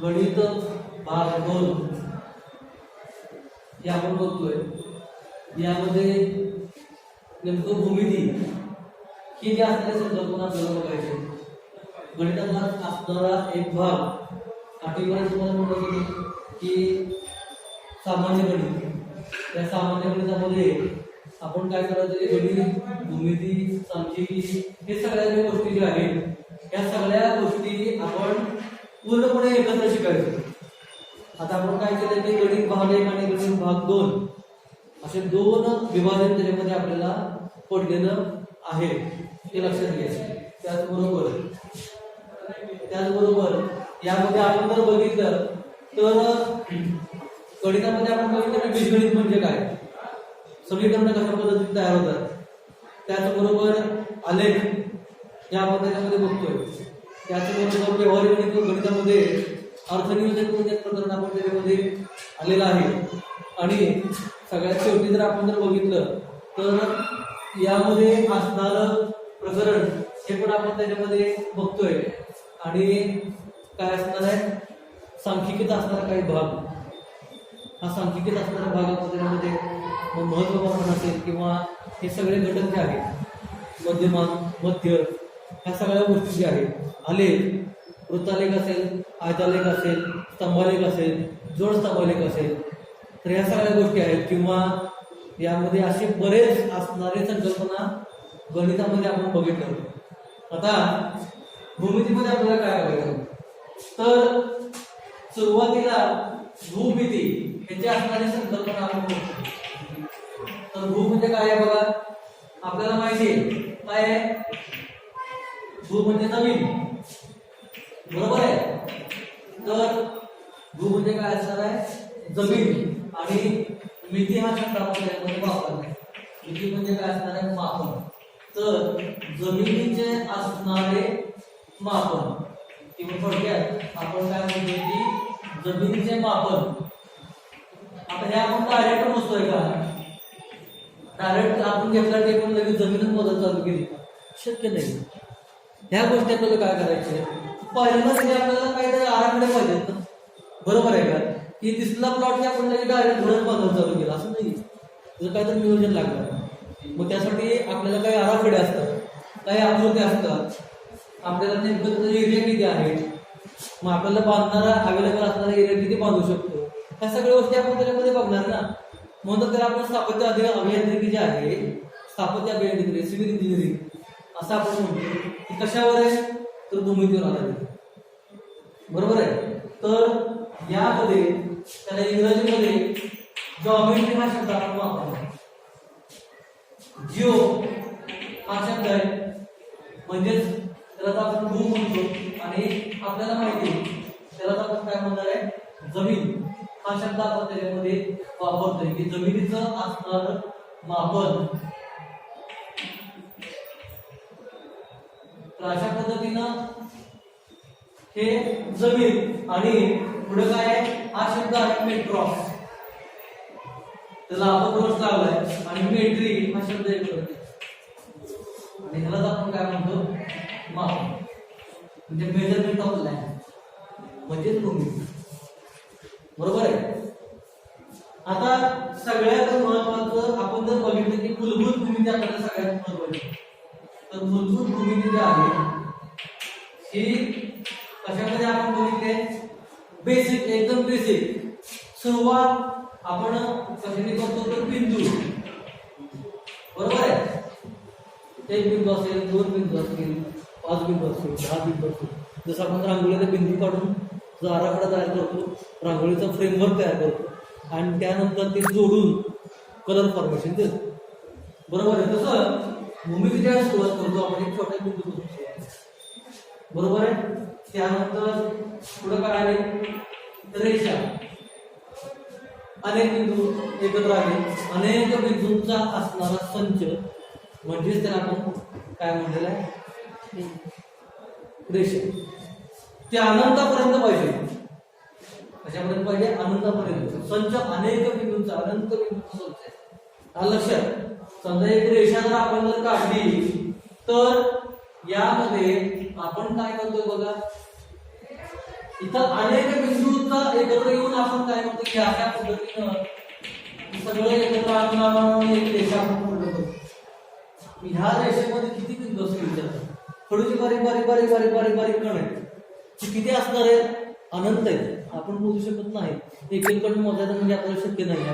गणित भाग 2 हे आपण बघतोय. यामध्ये नेमकं भूमिती ही जी असणारी संकल्पना आपल्याला बघायची. गणितात असणारा एक भाग आठवीपर्यंत तुम्हाला म्हटलं होतं की सामान्य गणित. त्या सामान्य गणितामध्ये आपण काय करायचं, गणित, भूमिती, सांख्यिकी हे सगळ्या ज्या गोष्टी ज्या आहेत या सगळ्या गोष्टी आपण पूर्णपणे एकत्र शिकायचं. आता आपण काय केलं की गणित भाग 1 आणि गणित भाग 2 असे दोन विभाजन त्याच्यामध्ये आपल्याला पडलेलं आहे, हे लक्षात घ्यायचं. त्याचबरोबर यामध्ये आपण जर बघितलं तर गणितामध्ये आपण बघितलं की बीजगणित म्हणजे काय, समीकरण कशा पद्धतीने तयार होतात. त्याचबरोबर आलेख या आपण त्याच्यामध्ये बघतोय. त्याचबरोबर व्यवहारिक गणितामध्ये अर्थनियोजन प्रकरण आपण त्याच्यामध्ये आलेलं आहे. आणि सगळ्यात शेवटी जर आपण जर बघितलं तर यामध्ये असणारं प्रकरण हे पण आपण त्याच्यामध्ये बघतोय. आणि काय असणार आहे, सांख्यिकीत असणारा काही भाग, हा सांख्यिकीत असणारा भाग आपण त्याच्यामध्ये महत्वपूर्ण असेल किंवा हे सगळे घटक जे आहेत, मध्यमान, मध्य, ह्या सगळ्या गोष्टी ज्या आहेत, आलेख, वृत्तालेख असेल, आयतालेख असेल, स्तंभालेख असेल, जोड स्तंभालेख असेल, तर ह्या सगळ्या गोष्टी आहेत. किंवा यामध्ये असे बरेच असणारे संकल्पना गणितामध्ये आपण बघितलं. आता भूमितीमध्ये आपल्याला काय बघायचं, तर सुरुवातीला भूमिती ह्याची असणारी संकल्पना आपण बघतो. तर भू म्हणजे काय आहे बघा, आपल्याला माहिती आहे काय आहे, भू म्हणजे जमीन, बरोबर आहे. तर भू म्हणजे काय असणार आहे, जमीन. आणि मिती हा शब्द आपण त्यामध्ये वापरला. मिती म्हणजे काय असणार आहे, मापन. तर जमिनीचे असणारे मापन किंवा थोडक्यात आपण काय म्हणतो की जमिनीचे मापन. आता हे आपण डायरेक्ट मोजतोय का, डायरेक्ट आपण घेतला टेबल लगेच जमीनच मोजायला चालू केली, शक्य नाही. ह्या गोष्टी आपल्याला काय करायचे, पहिल्यांदा तरी आपल्याला काहीतरी आराखडे पाहिजेत ना, बरोबर आहे का. की दिसला प्लॉट की आपण लगेच डायरेक्ट घरच बांधायला चालू केलं असं नाही, त्याचं काहीतरी नियोजन लागणार. मग त्यासाठी आपल्याला काही आराखडे असतात, काही आकृती असतात, आपल्याला नेमकं एरिया किती आहे, मग आपल्याला बांधणारा अवेलेबल असणारा एरिया किती बांधू शकतो, ह्या सगळ्या गोष्टी आपण त्याच्यामध्ये बघणार ना. म्हणून तर आपण स्थापत्य अभियांत्रिकी जे आहे, स्थापत्य अभियांत्रिकी, सिव्हिल इंजिनिअरिंग असं आपण म्हणतो, की कशावर आहे, तर भूमितीवर आधारित, बरोबर आहे. तर यामध्ये त्याला इंग्रजीमध्ये जॉमेट्री हा शब्द आपण वापरतो. जिओ हा शब्द आहे, म्हणजेच त्याला आपण भू म्हणतो. आणि आपल्याला माहिती त्याला आपण काय म्हणणार आहे, जमीन हा शब्द आपण त्याच्यामध्ये वापरतोय की जमिनीचं असणारं मापन. तर अशा पद्धतीनं हे जमीन. आणि पुढे काय आहे, हा शब्द आहे मेट्रॉस, त्याला अपभ्रंश लावलाय. आणि मेट्री हा शब्द येतो आणि ह्यालाच आपण काय म्हणतो, माप, म्हणजे मेजरमेंट ऑफ लँड, म्हणजे भूमी, बरोबर आहे. आता सगळ्यात महत्वाचं आपण जर बघितलं की मूलभूत भूमिती आपल्याला सगळ्यात महत्वाची. तर मूलभूत भूमिती जी आहे ही कशामध्ये आपण बघितले, बेसिक, एकदम बेसिक. सुरुवात आपण कशाने करतो, तर बिंदू, बरोबर आहे. एक बिंदू असेल, 2 बिंदू असतील, 5 बिंदू असतील, 10 बिंदू असतील. जसं आपण रांगोळीचा बिंदू काढून जो आराखडा तयार करतो, रांगोळीचा फ्रेमवर्क तयार करतो आणि त्यानंतर ते जोडून कलर फॉर्मेशन देतो, बरोबर आहे. तसं भूमितीच्या सुरुवात करतो आपण एक छोट्या बिंदू, बरोबर आहे. त्यानंतर पुढे काय आले, रेषा, अनेक बिंदू एकत्र आले, अनेक बिंदूंचा असणारा संच, म्हणजेच त्याला आपण काय म्हणलेलं आहे, रेषा. ते अनंतापर्यंत पाहिजे, कशापर्यंत पाहिजे, अनंतापर्यंत. संच अनेक बिंदूंचा, अनंत बिंदूंचा संच आहे. लक्षात, समजा एक रेषा जर आपण जर काढली तर यामध्ये आपण काय करतो बघा, इथं अनेक बिंदूचा एकत्र येऊन आपण काय म्हणतो की अशा पद्धतीनं सगळं एकत्र आणून एक रेषा आपण पूर्ण करतो. ह्या रेषेमध्ये किती बिंदू असतील विचारतात. थोडीशी बारीक बारीक बारीक बारीक बारीक बारीक कण आहेत. ते किती असणार आहेत? अनंत आहेत. आपण मोजू शकत नाही. एक एक कण मोजायचं म्हणजे आपल्याला शक्य नाही.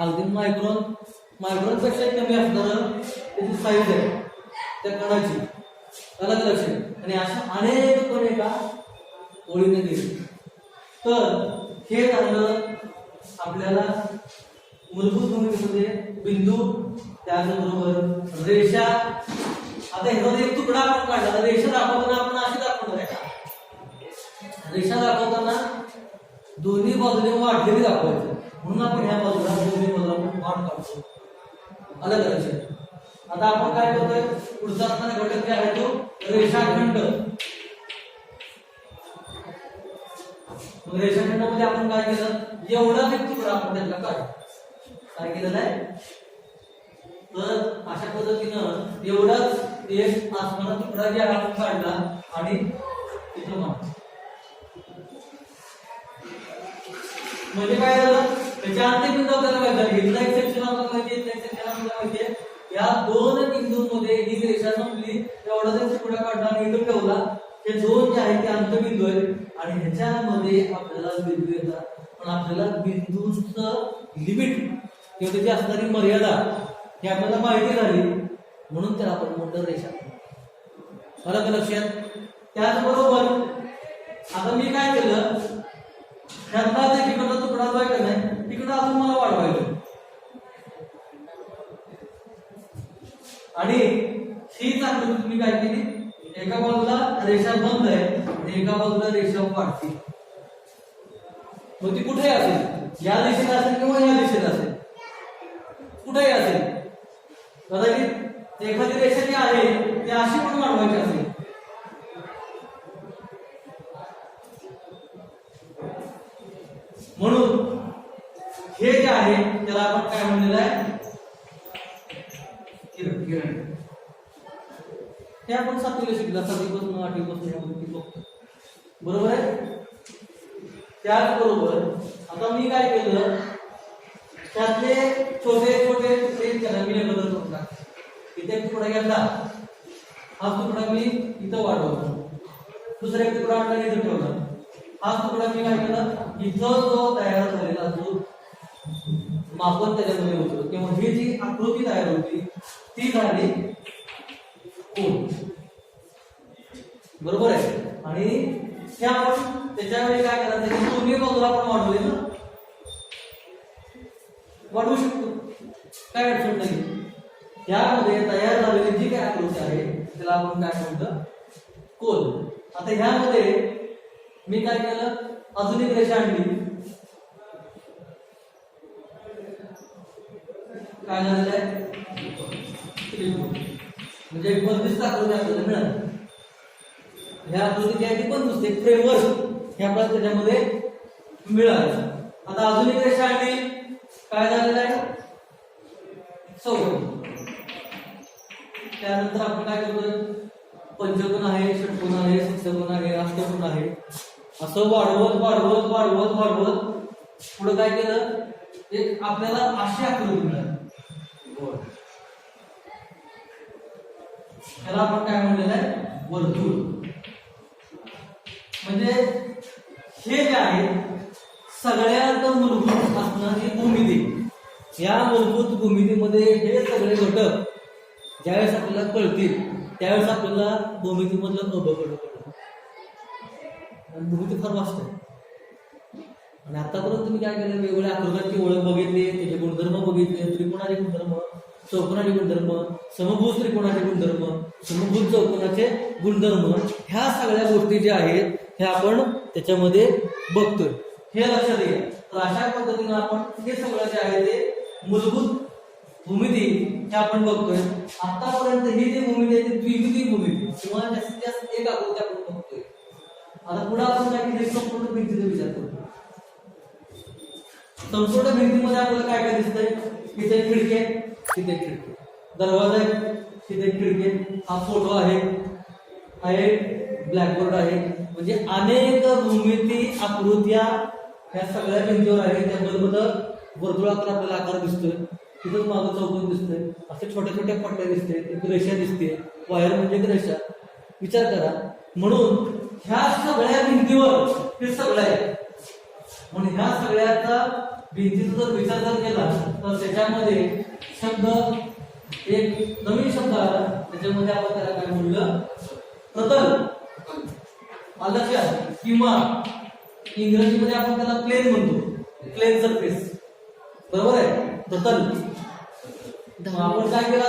अगदी मायक्रॉन पेक्षा कमी असणार त्याची साईज आहे त्या कणाची, अलग लक्षात. आणि अशा अनेक कण एका ओळीने दिली. तर हे झालं आपल्याला मूलभूत भूमितीमध्ये बिंदू, त्याचबरोबर रेषा. आता ह्याचा एक तुकडा आपण काढला. रेषा दाखवताना आपण अशी दाखवणार आहे. रेषा दाखवताना दोन्ही बाजूने वाढलेली दाखवायचं, म्हणून आपण ह्या बाजूला दोन्ही बाजूला वाढ काढतो, अलग लक्षात. आता आपण काय करतोय, पुढचा असणारा घटक काय आहे तो रेषाखंड. रेषाखंडामध्ये आपण काय केलं, एवढाच एक तुकडा आपण त्यातला काय केलेला आहे. तर अशा पद्धतीनं एवढाच एक असणारा तुकडा जे आपण काढला आणि इथं मांडला. म्हणजे काय झालं, त्याच्या अंतिम बिंदू आपल्याला माहिती आहे, इथला एक सेक्शन आपल्याला माहिती आहे, इथला एक सेक्शन आपल्याला माहिती आहे. या दोन बिंदूंमध्ये ही रेषा संपली, एवढाच एक तुकडा काढला आणि इथं ठेवला. हे दोन जे आहेत ते अंतबिंदू आहेत आणि ह्याच्यामध्ये आपल्याला बिंदू येतात. पण आपल्याला बिंदूंचं लिमिट किंवा त्याची असणारी मर्यादा हे आपल्याला माहिती झाली, म्हणून त्याला आपण म्हणतो रेषा. मला का लक्षात. त्याचबरोबर आता मी काय केलं, ह्यातला जे तिकडचा तुकडा जो आहे का नाही, तिकडं अजून मला वाढवायचं. आणि हीच आकृती तुम्ही काय केली, एका बाजूला रेषा बंद आहे आणि एका बाजूला रेषा वाढते. मग ती कुठे असेल, या दिशेला असेल किंवा या दिशेला असेल, कुठेही असेल. कदाचित एखादी रेषा जी आहे ती अशी पण वाढवायची असेल. म्हणून हे जे आहे त्याला आपण काय म्हणलेलं आहे, किरण. हे आपण 7वीला शिकला, 7वीपासून 8वीपासून या गोष्टी बघतो, बरोबर आहे. त्याचबरोबर आता मी काय केलं, त्यातले छोटे छोटे तुकडे त्याला मी बदल करून टाकले. इथे एक तुकडा घेतला, हा तुकडा मी इथं वाढवला, दुसरा एक तुकडा आणला इथं ठेवला. हा तुकडा मी काय केला, इथं जो तयार झालेला जो मापन त्याच्यामध्ये होतं किंवा ही जी आकृती तयार होती ती झाली कोन, बरोबर आहे. आणि हे आपण त्याच्यावेळी काय करायचं, त्याची दोन्ही बाजूला आपण वाढवले ना, वाढवू शकतो, काय अडचण नाही. यामध्ये तयार झालेली जी काय आकृती आहे त्याला आपण काय म्हणतो, कोन. आता ह्यामध्ये मी काय केलं, अजून एक रेषा आणली. काय झालेलं आहे, म्हणजे एक बंदिस्त आकृती आपल्याला मिळाली. ह्या आकृती जी आहे ती बंदिस्त, एक फ्रेमवर्क हे आपल्याला त्याच्यामध्ये मिळालं. आता अजून एक रेषा आणली, काय झालेलं आहे, चौकोन. त्यानंतर आपण काय करतोय, पंचकोन आहे, षटकोन आहे, सप्तकोन आहे, अष्टकोन आहे. असं वाढवत वाढवत वाढवत वाढवत पुढे काय केलं, एक आपल्याला अशी आकृती मिळाली. त्याला आपण काय म्हणलेलं आहे, वर्तुळ. म्हणजे हे जे आहे सगळ्यात मूलभूत असणारी भूमिती. या मूलभूत भूमितीमध्ये हे सगळे घटक ज्यावेळेस आपल्याला कळतील त्यावेळेस आपल्याला भूमितीमधलं कळतं. भूमिती फार वाचत आहे. आणि आतापर्यंत तुम्ही काय केलं, वेगवेगळ्या आकृत्यांची ओळख बघितली, त्याचे गुणधर्म बघितले, त्रिकोणाचे गुणधर्म, चौकोनाचे गुणधर्म, समभुज त्रिकोणाचे गुणधर्म, समभुज चौकोनाचे गुणधर्म, ह्या सगळ्या गोष्टी ज्या आहेत ह्या आपण त्याच्यामध्ये बघतोय. हे लक्षात घ्या. तर अशा पद्धतीने आपण हे सगळं जे आहे ते मूलभूत भूमिती हे आपण बघतोय. आतापर्यंत ही जी भूमिती आहे ती द्विमितीय भूमिती किंवा जास्तीत जास्त एक आकृती आपण बघतोय. आता पुढे आपण काय केलं, संपूर्ण भिंतीचा विचार करतो. संपूर्ण भिंतीमध्ये आपल्याला काय काय दिसतंय, इथे एक खिडकी आहे, तिथे एक खिडकी, दरवाजा आहे, तिथे एक खिडकी, हा फोटो आहे, हा एक ब्लॅकबोर्ड आहे, म्हणजे अनेक भूमिती आकृत्या ह्या सगळ्या भिंतीवर आहे. त्याबरोबर वर्तुळाकार आपल्याला आकार दिसतोय, तिथंच मागं चौकोन दिसतोय, असे छोट्या छोट्या पट्ट्या दिसते, एक रेषा दिसते, वायर म्हणजे एक रेषा. विचार करा, म्हणून ह्या सगळ्या भिंतीवर हे सगळं आहे. म्हणून ह्या सगळ्याचा भिंतीचा जर विचार जर केला तर त्याच्यामध्ये शब्द एक नवीन शब्द आला, त्याच्यामध्ये आपण त्याला काय म्हणलं, प्रतल. आलं किंवा इंग्रजीमध्ये आपण त्याला प्लेन म्हणतो, प्लेन सरफेस, बरोबर आहे, प्रतल. आपण काय केलं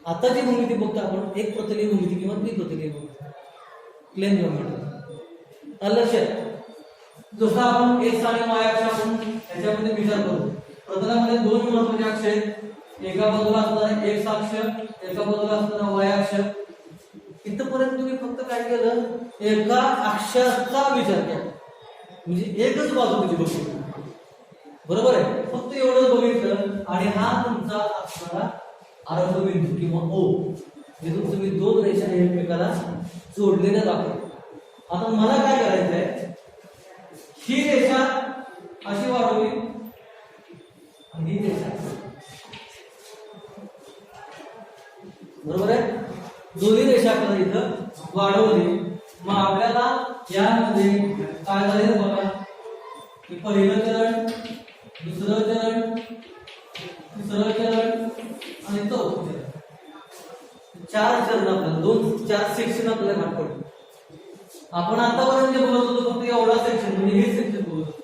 आता जी भूमिती बघतो आपण, एक प्रतलीय भूमिती किंवा द्विप्रतलीय भूमिती, प्लेन जॉमेट्री. आलं लक्षात. जसं आपण एक्स आणि वाय अक्ष आपण याच्यामध्ये विचार करू, प्रतलामध्ये दोन महत्त्वाचे अक्ष आहेत, एका बाजूला असणारा एक्स अक्ष, एका बाजूला असणारा वाय अक्ष. इथपर्यंत तुम्ही फक्त काय केलं, एका अक्षाचा विचार केला, म्हणजे एकच बाजू तुझी बघितली, बरोबर आहे, फक्त एवढंच बघितलं. आणि हा तुमचा असणारा आरंभ बिंदू किंवा ओ, जे तुम्ही दोन रेषा एकमेकाला जोडलेल्या दाखवतात. आता मला काय करायचंय, ही रेषा अशी वाढवली आणि ही रेषा, बरोबर आहे, दोन्ही रेषा आपल्याला इथं वाढवली. मग आपल्याला यामध्ये काय झालं बघा, की पहिलं चरण, दुसरं चरण, तिसरं चरण आणि चौथं चरण, चार चरण आपल्याला, चार सेक्शन आपल्याला घाट पडले. आपण आतापर्यंत जे बोलत होतो फक्त एवढा सेक्शन, म्हणजे हे सेक्शन बोलत होतो.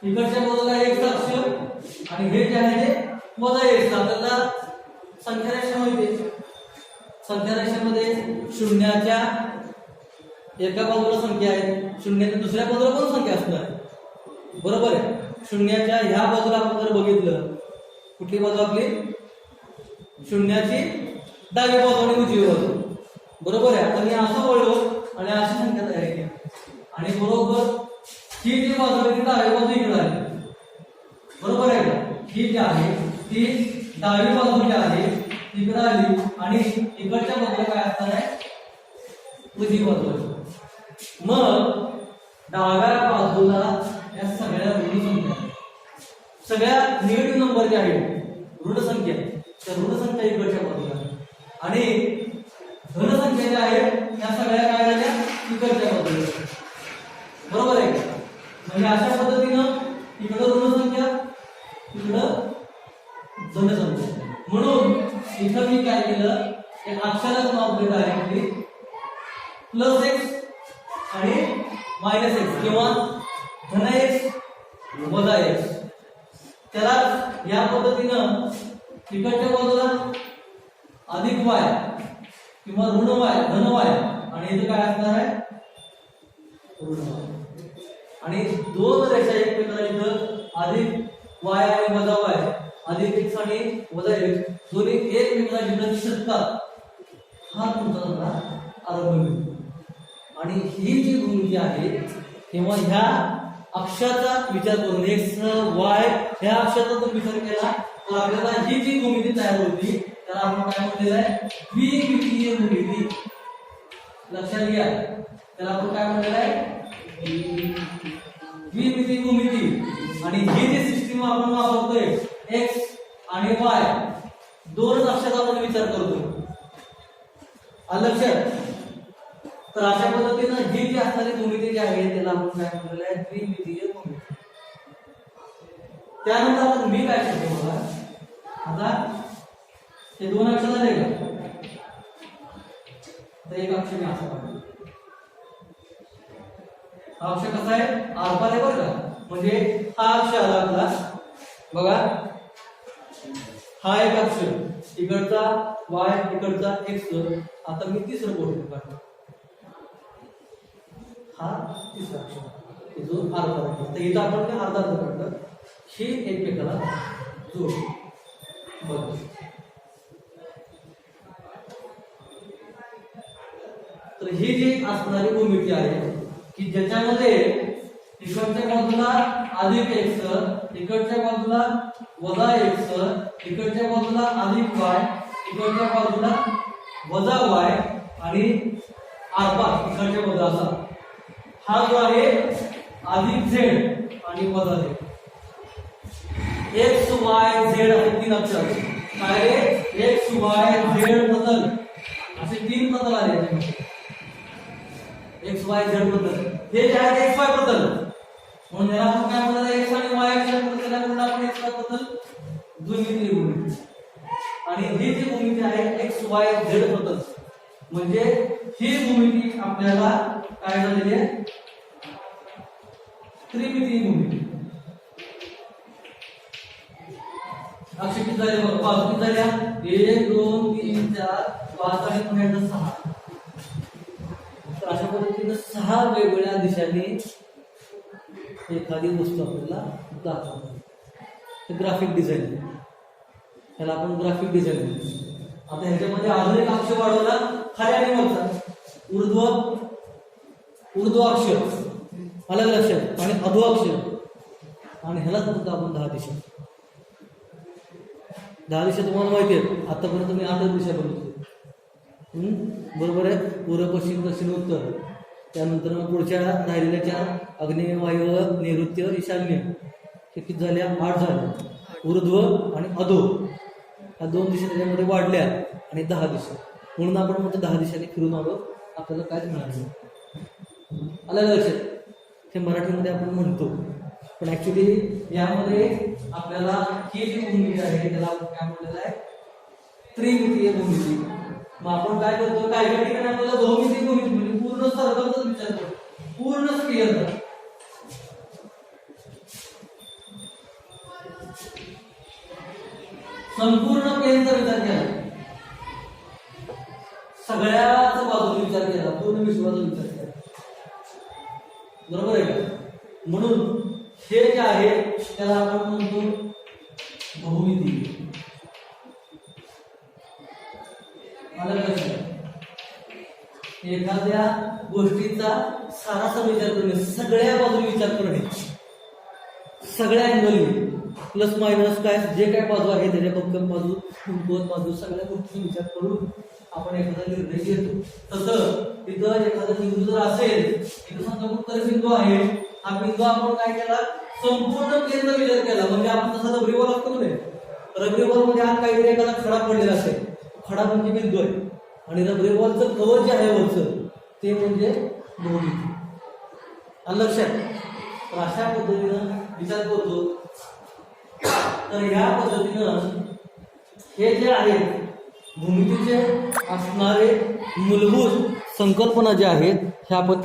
इकडच्या बाजूला एक अक्ष आणि हे जे आहे ते वजा एक. आपल्याला संख्या रेषा माहिती, संख्या रेषेमध्ये शून्याच्या एका बाजूला संख्या आहे, शून्याच्या दुसऱ्या बाजूला पण संख्या असणार आहे, बरोबर आहे. शून्याच्या ह्या बाजूला आपण जर बघितलं, कुठली बाजू आपली, शून्याची डावी बाजू आणि उजवी बाजू, बरोबर आहे. आता मी असं वळलो आणि अशी संख्या तयार केली, आणि बरोबर ही जी बाजू आहे ती डावी बाजू इकडे आली, बरोबर आहे का. ही जी आहे ती डावी बाजू जी आहे इकडे आली, आणि इकडच्या बाजूला काय असणार आहे, उजवी बाजू आहे. मग डाव्या बाजूला या सगळ्या ऋण संख्या, सगळ्या निगेटिव्ह नंबर जे आहेत ऋण संख्या, त्या ऋण संख्या इकडच्या बाजूला, आणि धन संख्या ज्या आहेत त्या सगळ्या काय झाल्या इकडच्या बाजूला, बरोबर आहे. म्हणजे अशा पद्धतीनं इकडं ऋण संख्या, इकडं धन संख्या. म्हणून इथं मी काय केलं, एक अक्षराचं नाव दिलं आहे की प्लस एक्स आणि मायनस एक्स, किंवा धन एक्स वजा एक्स. त्याला या पद्धतीनं इकडच्या बाजूला अधिक वाय किंवा ऋण वाय, धन वाय, आणि इथे काय असणार आहे, ऋण वाय. आणि दोन रेषा एकमेकांना इथं अधिक वाय आणि वजा वाय, अधिक एक्स आणि वजा एक्स दोन्ही एकमेकांना जिथं दिसतात, हा तुमचा झाला आरंभ बिंदू. आणि ही जी भूमिती आहे किंवा ह्या अक्षाचा विचार करून एक्स वाय ह्या अक्षाचा जर विचार केला तर आपल्याला ही जी भूमिती तयार होती त्याला आपण काय म्हणलेलं आहे, द्विमितीय भूमिती. लक्षात घ्या, त्याला आपण काय म्हणलेलं आहे, द्विमितीय भूमिती. आणि ही जी सिस्टीम आपण वापरतोय एक्स आणि वाय दोन अक्षाचा आपण विचार करतोय, लक्षात. तर अशा पद्धतीनं ही जी असणारी भूमिती जी आहे त्याला आपण काय म्हणलेलं आहे, द्विमितीय भूमिती. त्यानंतर आपण मी काय करतो बघा, आता हे दोन अक्ष झाले का, तर एक अक्ष मी असं काढतो. हा अक्ष कसा आहे, आरपार आहे बरं का, म्हणजे हा अक्ष आला आपला बघा, हा एक अक्ष, इकडचा वाय, इकडचा एक्स. आता मी तिसरं बोट काढतो, हा तिसरा अक्ष जो आरपार आहे. तर इथं आपण अर्धा अर्ध काढलं, ही एकमेकाला जोड. बघ तर ही जी असणारी भूमिती आहे की ज्याच्यामध्ये इकडच्या बाजूला अधिक एक्स, इकडच्या बाजूला वजा एक्स, इकडच्या बाजूला अधिक वाय, इकडच्या बाजूला वजा वाय, आणि आरपार इकडच्या बाजूला असा हा जो आहे अधिक झेड आणि वजा झेड एक्स वाय झेड असे तीन अक्षर काय रे एक्स वाय झेड बदल असे तीन बदल आले एक्स वाय झेड बदल हे जे आहे एक्स वाय बदल म्हणून याला आपण काय म्हणतात एक्स आणि वाय बदल त्याला म्हणतात आपण एक्स वाय बदल द्विमितीय भूमिती आणि ही जी भूमिती आहे एक्स वाय झेड बदल म्हणजे ही भूमिती आपल्याला काय झालेली आहे त्रिमितीय भूमिती अक्षर किती झाले बघ बाजू किती झाल्या 1 2 3 4 5 आणि पुन्हा 6 तर अशा पद्धतीने 6 वेगवेगळ्या दिशांनी एखादी वस्तू आपल्याला दाखवते ग्राफिक डिझाईन त्याला आपण ग्राफिक डिझाईन आता ह्याच्यामध्ये अजून एक अक्षर वाढवला खाली आणि वरचा ऊर्ध्व अक्षर अलग लक्षात आणि अधो अक्षर आणि ह्यालाच म्हणतो आपण 10 दिशा 10 दिशा तुम्हाला माहिती आहेत आतापर्यंत मी 8 दिशा बनवतो बरोबर आहे पूर्व पश्चिम दक्षिण उत्तर त्यानंतर मग पुढच्या राहिलेल्या 4 आग्नेय वायव्य नैऋत्य ईशान्य हे किती झाल्या 8 झाल्या ऊर्ध्व आणि अधो ह्या 2 दिशा त्याच्यामध्ये वाढल्या आणि 10 दिशा म्हणून आपण म्हणतो 10 दिशांनी फिरून आलो आपल्याला कायच मिळालं अलग लक्षात हे मराठीमध्ये आपण म्हणतो पण ऍक्च्युली यामध्ये आपल्याला ही जी भूमिती आहे त्याला आपण काय म्हटलेलं आहे त्रिमितीय भूमिती मग आपण काय करतो काय काय ठिकाणी आपल्याला बहुमितीय भूमिती म्हणजे पूर्ण सर्कलचा विचार करतो पूर्ण स्क्वेअर संपूर्ण प्लेनचा विचार केला सगळ्याच बाजूने विचार केला पूर्ण विश्वाचा विचार केला बरोबर आहे का म्हणून हे जे आहे त्याला आपण म्हणतो बहुमिती मला एखाद्या गोष्टीचा सारासा विचार करणे सगळ्या बाजूने विचार करणे सगळ्या अँगलने प्लस मायनस काय जे काय बाजू आहे त्याच्या भक्कम बाजू कमकुवत बाजू सगळ्या गोष्टी विचार करून आपण एखादा निर्णय घेतो तसं तिथं एखादा बिंदू जर असेल तिथं समजा उत्तर बिंदू आहे हा बिंदू आपण काय केला संपूर्ण प्लेनचा विचार केला म्हणजे आपण तसा रबरी बॉल असतो नाही रबरी बॉल मध्ये आत काहीतरी एखादा खडा पडलेला असेल खडा म्हणजे बिंदू आहे आणि रबरी बॉलचं कवर जे आहे वरचं ते म्हणजे बहुमिती आणि लक्षात तर अशा पद्धतीनं विचार करतो तर या पद्धतीनं हे जे आहे भूमितीचे असणारे मूलभूत संकल्पना ज्या आहेत ह्या आपण